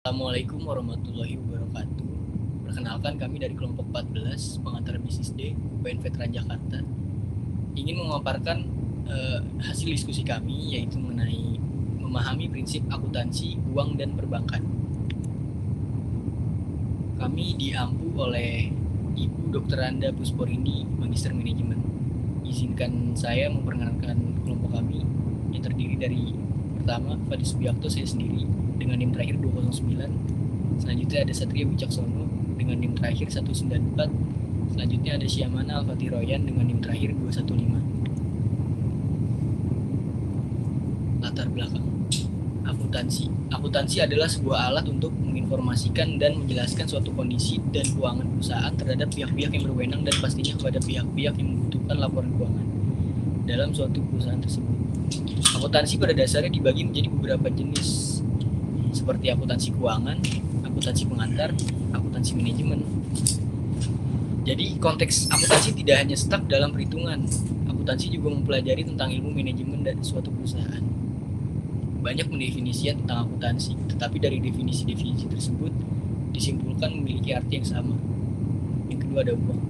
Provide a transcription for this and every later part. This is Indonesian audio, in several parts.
Assalamualaikum warahmatullahi wabarakatuh. Perkenalkan, kami dari kelompok 14 pengantar bisnis D UPN Veteran Jakarta ingin memaparkan hasil diskusi kami, yaitu mengenai memahami prinsip akuntansi, uang, dan perbankan. Kami diampu oleh Ibu Dr. Anda Pusporini, Magister Manajemen. Izinkan saya memperkenalkan kelompok kami yang terdiri dari pertama Fadi Subiakto, saya sendiri dengan NIM terakhir 209. Selanjutnya ada Satria Wicaksono dengan NIM terakhir 194. Selanjutnya ada Syamana Alfati Royan dengan NIM terakhir 215. Latar belakang akuntansi. Akuntansi adalah sebuah alat untuk menginformasikan dan menjelaskan suatu kondisi dan keuangan perusahaan terhadap pihak-pihak yang berwenang dan pastinya kepada pihak-pihak yang membutuhkan laporan keuangan dalam suatu perusahaan tersebut. Akuntansi pada dasarnya dibagi menjadi beberapa jenis, seperti akuntansi keuangan, akuntansi pengantar, akuntansi manajemen. Jadi konteks akuntansi tidak hanya stuck dalam perhitungan. Akuntansi juga mempelajari tentang ilmu manajemen dari suatu perusahaan. Banyak pendefinisian tentang akuntansi, tetapi dari definisi-definisi tersebut disimpulkan memiliki arti yang sama. Yang kedua ada uang.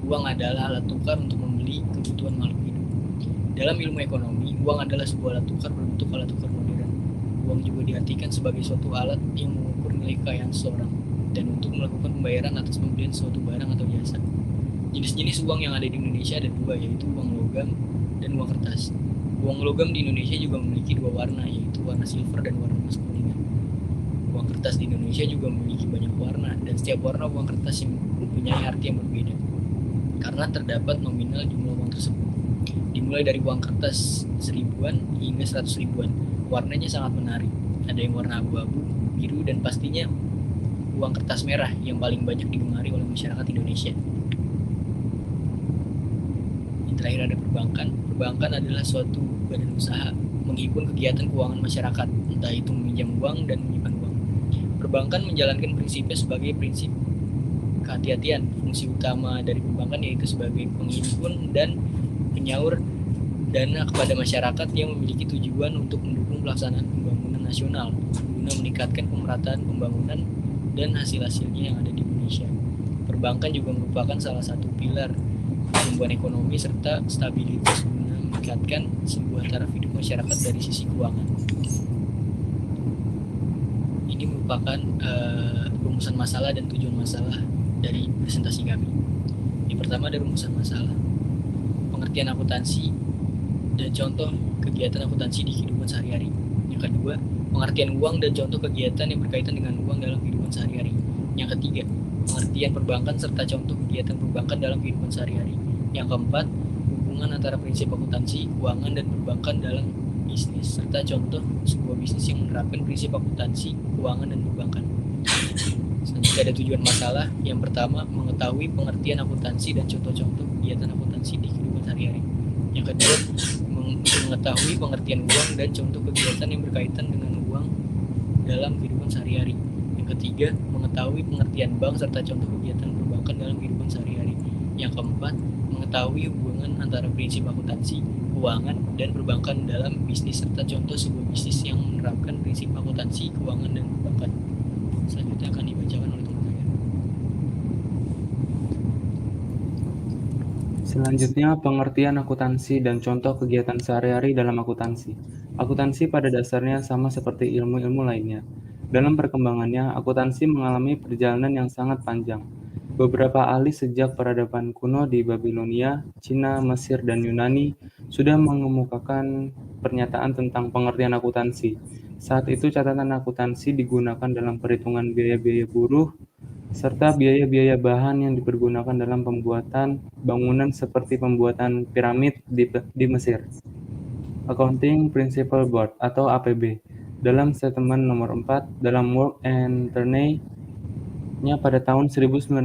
Uang adalah alat tukar untuk membeli kebutuhan makhluk hidup. Dalam ilmu ekonomi, uang adalah sebuah alat tukar berbentuk alat tukar modern. Uang juga diartikan sebagai suatu alat yang mengukur nilai kekayaan seseorang dan untuk melakukan pembayaran atas pembelian suatu barang atau jasa. Jenis-jenis uang yang ada di Indonesia ada dua, yaitu uang logam dan uang kertas. Uang logam di Indonesia juga memiliki dua warna, yaitu warna silver dan warna emas kuningan. Uang kertas di Indonesia juga memiliki banyak warna, dan setiap warna uang kertas yang mempunyai arti yang berbeda karena terdapat nominal jumlah uang tersebut. Dimulai dari uang kertas 1000-an hingga 100 ribuan. Warnanya sangat menarik. Ada yang warna abu-abu, biru, dan pastinya uang kertas merah yang paling banyak digemari oleh masyarakat Indonesia. Yang terakhir ada perbankan. Perbankan adalah suatu badan usaha menghimpun kegiatan keuangan masyarakat, entah itu meminjam uang dan menyimpan uang. Perbankan menjalankan prinsipnya sebagai prinsip kehati-hatian. Fungsi utama dari perbankan yaitu sebagai penghimpun dan penyaur dana kepada masyarakat yang memiliki tujuan untuk mendukung pelaksanaan pembangunan nasional guna meningkatkan pemerataan pembangunan dan hasil-hasilnya yang ada di Indonesia. Perbankan juga merupakan salah satu pilar pertumbuhan ekonomi serta stabilitas guna meningkatkan sebuah taraf hidup masyarakat dari sisi keuangan. Ini merupakan rumusan masalah dan tujuan masalah dari presentasi kami. Yang pertama ada rumusan masalah, pengertian akuntansi dan contoh kegiatan akuntansi di kehidupan sehari-hari. Yang kedua, pengertian uang dan contoh kegiatan yang berkaitan dengan uang dalam kehidupan sehari-hari. Yang ketiga, pengertian perbankan serta contoh kegiatan perbankan dalam kehidupan sehari-hari. Yang keempat, hubungan antara prinsip akuntansi, keuangan, dan perbankan dalam bisnis serta contoh sebuah bisnis yang menerapkan prinsip akuntansi, keuangan, dan perbankan. Selanjutnya ada tujuan masalah. Yang pertama, mengetahui pengertian akuntansi dan contoh-contoh kegiatan akuntansi di kehidupan sehari-hari. Yang kedua, mengetahui pengertian uang dan contoh kegiatan yang berkaitan dengan uang dalam kehidupan sehari-hari. Yang ketiga, mengetahui pengertian bank serta contoh kegiatan perbankan dalam kehidupan sehari-hari. Yang keempat, mengetahui hubungan antara prinsip akuntansi, keuangan, dan perbankan dalam bisnis serta contoh sebuah bisnis yang menerapkan prinsip akuntansi, keuangan, dan perbankan. Selanjutnya akan dibacakan oleh teman saya. Selanjutnya, pengertian akuntansi dan contoh kegiatan sehari-hari dalam akuntansi. Akuntansi pada dasarnya sama seperti ilmu-ilmu lainnya. Dalam perkembangannya, akuntansi mengalami perjalanan yang sangat panjang. Beberapa ahli sejak peradaban kuno di Babilonia, Cina, Mesir, dan Yunani sudah mengemukakan pernyataan tentang pengertian akuntansi. Saat itu, catatan akuntansi digunakan dalam perhitungan biaya-biaya buruh, serta biaya-biaya bahan yang dipergunakan dalam pembuatan bangunan seperti pembuatan piramid di Mesir. Accounting Principle Board atau APB dalam Statement nomor 4 dalam Work and Trade-nya pada tahun 1997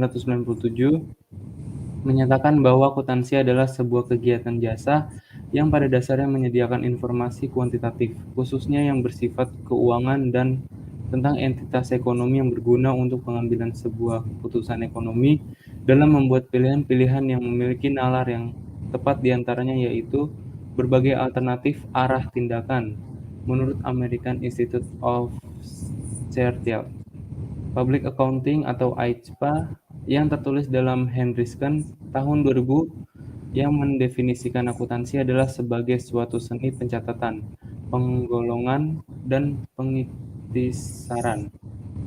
menyatakan bahwa akuntansi adalah sebuah kegiatan jasa yang pada dasarnya menyediakan informasi kuantitatif, khususnya yang bersifat keuangan dan tentang entitas ekonomi yang berguna untuk pengambilan sebuah keputusan ekonomi dalam membuat pilihan-pilihan yang memiliki nalar yang tepat diantaranya yaitu berbagai alternatif arah tindakan menurut American Institute of Chartered. Public Accounting atau AICPA yang tertulis dalam Hendrickson tahun 2000 yang mendefinisikan akuntansi adalah sebagai suatu seni pencatatan, penggolongan, dan pengiktisaran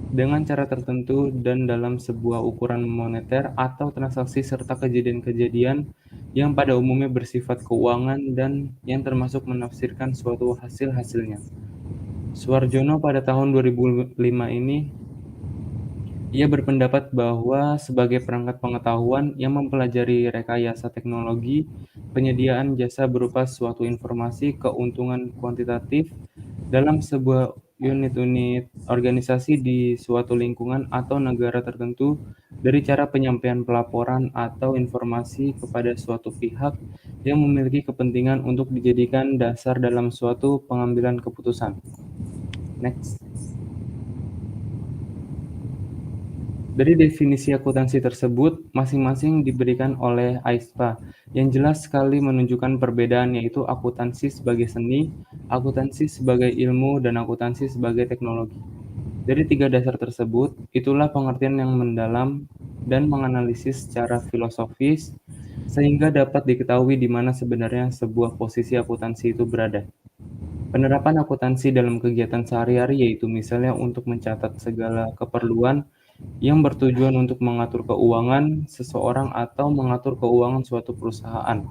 dengan cara tertentu dan dalam sebuah ukuran moneter atau transaksi serta kejadian-kejadian yang pada umumnya bersifat keuangan dan yang termasuk menafsirkan suatu hasil-hasilnya. Suarjono pada tahun 2005 ini, ia berpendapat bahwa sebagai perangkat pengetahuan yang mempelajari rekayasa teknologi, penyediaan jasa berupa suatu informasi keuntungan kuantitatif dalam sebuah unit-unit organisasi di suatu lingkungan atau negara tertentu dari cara penyampaian pelaporan atau informasi kepada suatu pihak yang memiliki kepentingan untuk dijadikan dasar dalam suatu pengambilan keputusan. Next. Dari definisi akuntansi tersebut, masing-masing diberikan oleh AICPA, yang jelas sekali menunjukkan perbedaan yaitu akuntansi sebagai seni, akuntansi sebagai ilmu, dan akuntansi sebagai teknologi. Dari tiga dasar tersebut, itulah pengertian yang mendalam dan menganalisis secara filosofis, sehingga dapat diketahui di mana sebenarnya sebuah posisi akuntansi itu berada. Penerapan akuntansi dalam kegiatan sehari-hari yaitu misalnya untuk mencatat segala keperluan yang bertujuan untuk mengatur keuangan seseorang atau mengatur keuangan suatu perusahaan.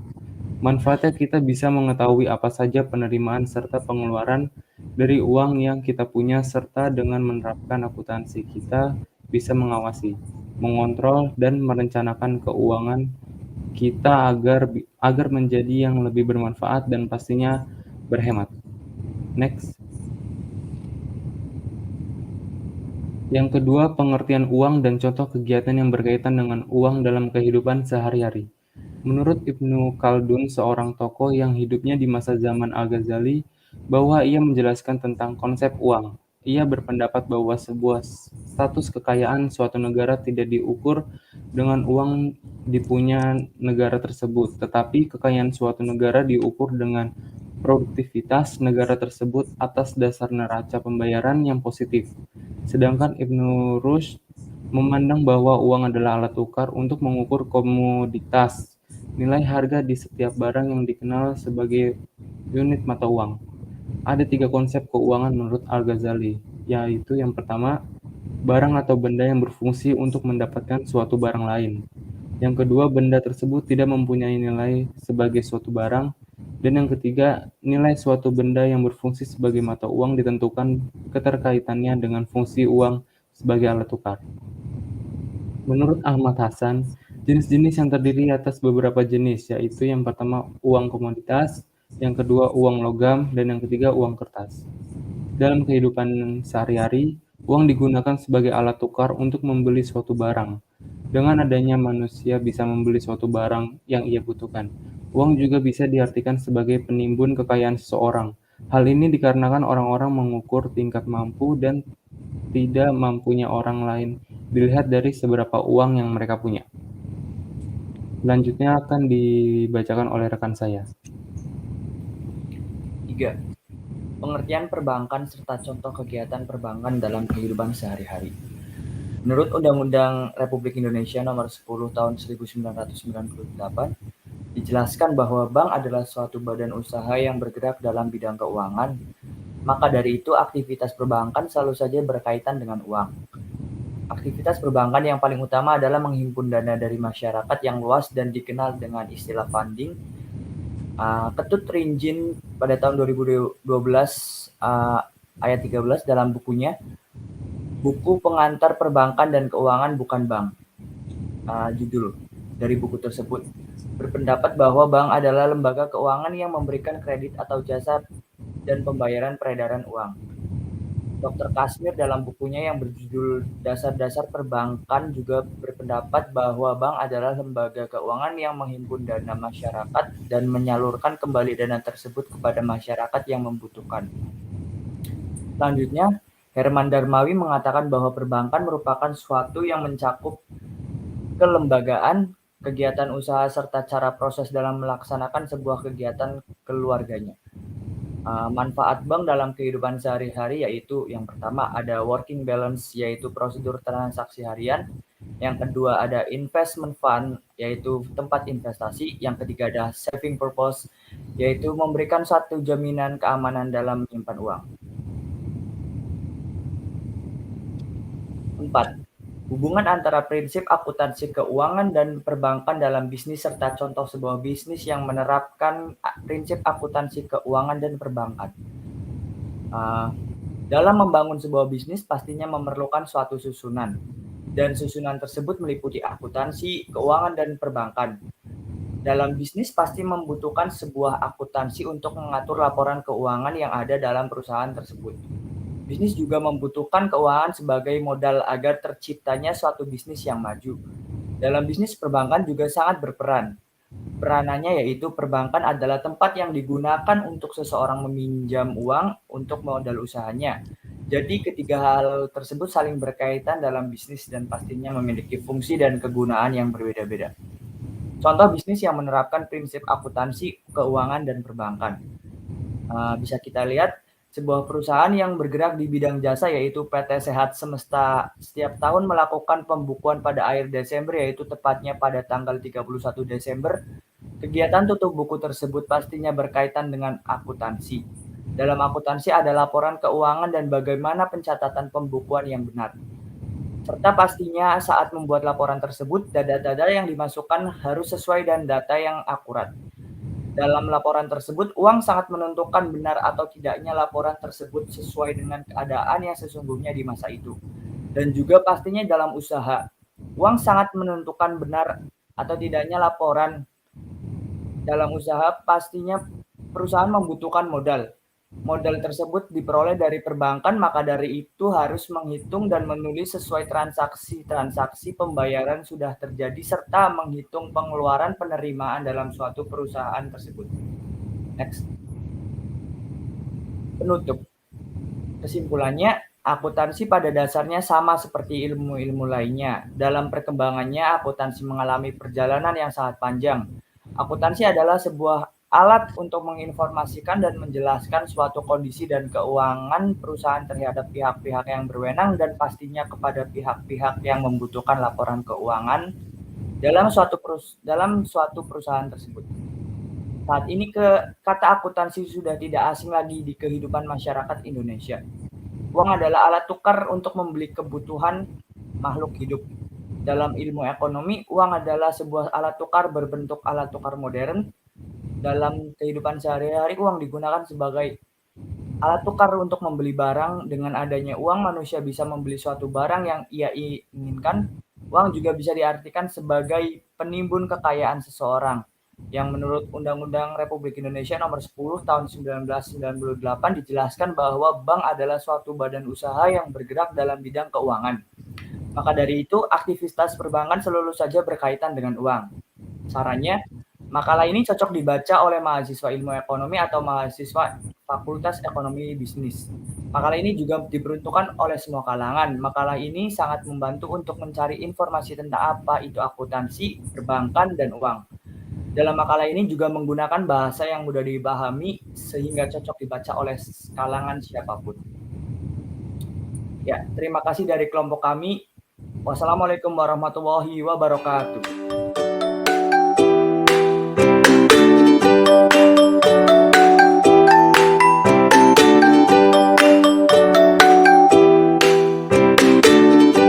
Manfaatnya kita bisa mengetahui apa saja penerimaan serta pengeluaran dari uang yang kita punya serta dengan menerapkan akuntansi kita bisa mengawasi, mengontrol, dan merencanakan keuangan kita agar menjadi yang lebih bermanfaat dan pastinya berhemat. Next. Yang kedua, pengertian uang dan contoh kegiatan yang berkaitan dengan uang dalam kehidupan sehari-hari. Menurut Ibnu Khaldun, seorang tokoh yang hidupnya di masa zaman Al-Ghazali, bahwa ia menjelaskan tentang konsep uang. Ia berpendapat bahwa sebuah status kekayaan suatu negara tidak diukur dengan uang dipunya negara tersebut, tetapi kekayaan suatu negara diukur dengan produktivitas negara tersebut atas dasar neraca pembayaran yang positif. Sedangkan Ibnu Rushd memandang bahwa uang adalah alat tukar untuk mengukur komoditas, nilai harga di setiap barang yang dikenal sebagai unit mata uang. Ada tiga konsep keuangan menurut Al-Ghazali, yaitu yang pertama, barang atau benda yang berfungsi untuk mendapatkan suatu barang lain. Yang kedua, benda tersebut tidak mempunyai nilai sebagai suatu barang. Dan yang ketiga, nilai suatu benda yang berfungsi sebagai mata uang ditentukan keterkaitannya dengan fungsi uang sebagai alat tukar. Menurut Ahmad Hasan, jenis-jenis yang terdiri atas beberapa jenis, yaitu yang pertama uang komoditas, yang kedua uang logam, dan yang ketiga uang kertas. Dalam kehidupan sehari-hari, uang digunakan sebagai alat tukar untuk membeli suatu barang. Dengan adanya manusia bisa membeli suatu barang yang ia butuhkan. Uang juga bisa diartikan sebagai penimbun kekayaan seseorang. Hal ini dikarenakan orang-orang mengukur tingkat mampu dan tidak mampunya orang lain dilihat dari seberapa uang yang mereka punya. Selanjutnya akan dibacakan oleh rekan saya. 3. Pengertian perbankan serta contoh kegiatan perbankan dalam kehidupan sehari-hari. Menurut Undang-Undang Republik Indonesia Nomor 10 Tahun 1998, dijelaskan bahwa bank adalah suatu badan usaha yang bergerak dalam bidang keuangan. Maka dari itu, aktivitas perbankan selalu saja berkaitan dengan uang. Aktivitas perbankan yang paling utama adalah menghimpun dana dari masyarakat yang luas dan dikenal dengan istilah funding. Ketut Rinjin pada tahun 2012 ayat 13 dalam bukunya Buku Pengantar Perbankan dan Keuangan Bukan Bank, judul dari buku tersebut, berpendapat bahwa bank adalah lembaga keuangan yang memberikan kredit atau jasa dan pembayaran peredaran uang. Dr. Kasmir dalam bukunya yang berjudul Dasar-Dasar Perbankan juga berpendapat bahwa bank adalah lembaga keuangan yang menghimpun dana masyarakat dan menyalurkan kembali dana tersebut kepada masyarakat yang membutuhkan. Selanjutnya, Herman Darmawi mengatakan bahwa perbankan merupakan suatu yang mencakup kelembagaan, kegiatan usaha serta cara proses dalam melaksanakan sebuah kegiatan keluarganya. Manfaat bank dalam kehidupan sehari-hari yaitu yang pertama ada working balance yaitu prosedur transaksi harian, yang kedua ada investment fund yaitu tempat investasi, yang ketiga ada saving purpose yaitu memberikan suatu jaminan keamanan dalam menyimpan uang. 4. Hubungan antara prinsip akuntansi keuangan dan perbankan dalam bisnis serta contoh sebuah bisnis yang menerapkan prinsip akuntansi keuangan dan perbankan. Dalam membangun sebuah bisnis pastinya memerlukan suatu susunan, dan susunan tersebut meliputi akuntansi, keuangan, dan perbankan. Dalam bisnis pasti membutuhkan sebuah akuntansi untuk mengatur laporan keuangan yang ada dalam perusahaan tersebut. Bisnis juga membutuhkan keuangan sebagai modal agar terciptanya suatu bisnis yang maju. Dalam bisnis perbankan juga sangat berperan. Peranannya yaitu perbankan adalah tempat yang digunakan untuk seseorang meminjam uang untuk modal usahanya. Jadi ketiga hal tersebut saling berkaitan dalam bisnis dan pastinya memiliki fungsi dan kegunaan yang berbeda-beda. Contoh bisnis yang menerapkan prinsip akuntansi, keuangan, dan perbankan. Bisa kita lihat sebuah perusahaan yang bergerak di bidang jasa yaitu PT Sehat Semesta setiap tahun melakukan pembukuan pada akhir Desember yaitu tepatnya pada tanggal 31 Desember. Kegiatan tutup buku tersebut pastinya berkaitan dengan akuntansi. Dalam akuntansi ada laporan keuangan dan bagaimana pencatatan pembukuan yang benar. Serta pastinya saat membuat laporan tersebut, data-data yang dimasukkan harus sesuai dan data yang akurat. Dalam laporan tersebut, uang sangat menentukan benar atau tidaknya laporan tersebut sesuai dengan keadaan yang sesungguhnya di masa itu. Dan juga pastinya dalam usaha, uang sangat menentukan benar atau tidaknya laporan. Dalam usaha, pastinya perusahaan membutuhkan modal. Modal tersebut diperoleh dari perbankan, maka dari itu harus menghitung dan menulis sesuai transaksi pembayaran sudah terjadi serta menghitung pengeluaran penerimaan dalam suatu perusahaan tersebut. Next. Penutup. Kesimpulannya, akuntansi pada dasarnya sama seperti ilmu-ilmu lainnya. Dalam perkembangannya, akuntansi mengalami perjalanan yang sangat panjang. Akuntansi adalah sebuah alat untuk menginformasikan dan menjelaskan suatu kondisi dan keuangan perusahaan terhadap pihak-pihak yang berwenang dan pastinya kepada pihak-pihak yang membutuhkan laporan keuangan dalam suatu perusahaan tersebut. Saat ini kata akuntansi sudah tidak asing lagi di kehidupan masyarakat Indonesia. Uang adalah alat tukar untuk membeli kebutuhan makhluk hidup. Dalam ilmu ekonomi, uang adalah sebuah alat tukar berbentuk alat tukar modern. Dalam kehidupan sehari-hari, uang digunakan sebagai alat tukar untuk membeli barang. Dengan adanya uang, manusia bisa membeli suatu barang yang ia inginkan. Uang juga bisa diartikan sebagai penimbun kekayaan seseorang, yang menurut Undang-Undang Republik Indonesia Nomor 10 Tahun 1998 dijelaskan bahwa bank adalah suatu badan usaha yang bergerak dalam bidang keuangan. Maka dari itu, aktivitas perbankan selalu saja berkaitan dengan uang. Sarannya, makalah ini cocok dibaca oleh mahasiswa ilmu ekonomi atau mahasiswa Fakultas Ekonomi Bisnis. Makalah ini juga diperuntukkan oleh semua kalangan. Makalah ini sangat membantu untuk mencari informasi tentang apa itu akuntansi, perbankan, dan uang. Dalam makalah ini juga menggunakan bahasa yang mudah dipahami sehingga cocok dibaca oleh kalangan siapapun. Ya, terima kasih dari kelompok kami. Wassalamualaikum warahmatullahi wabarakatuh.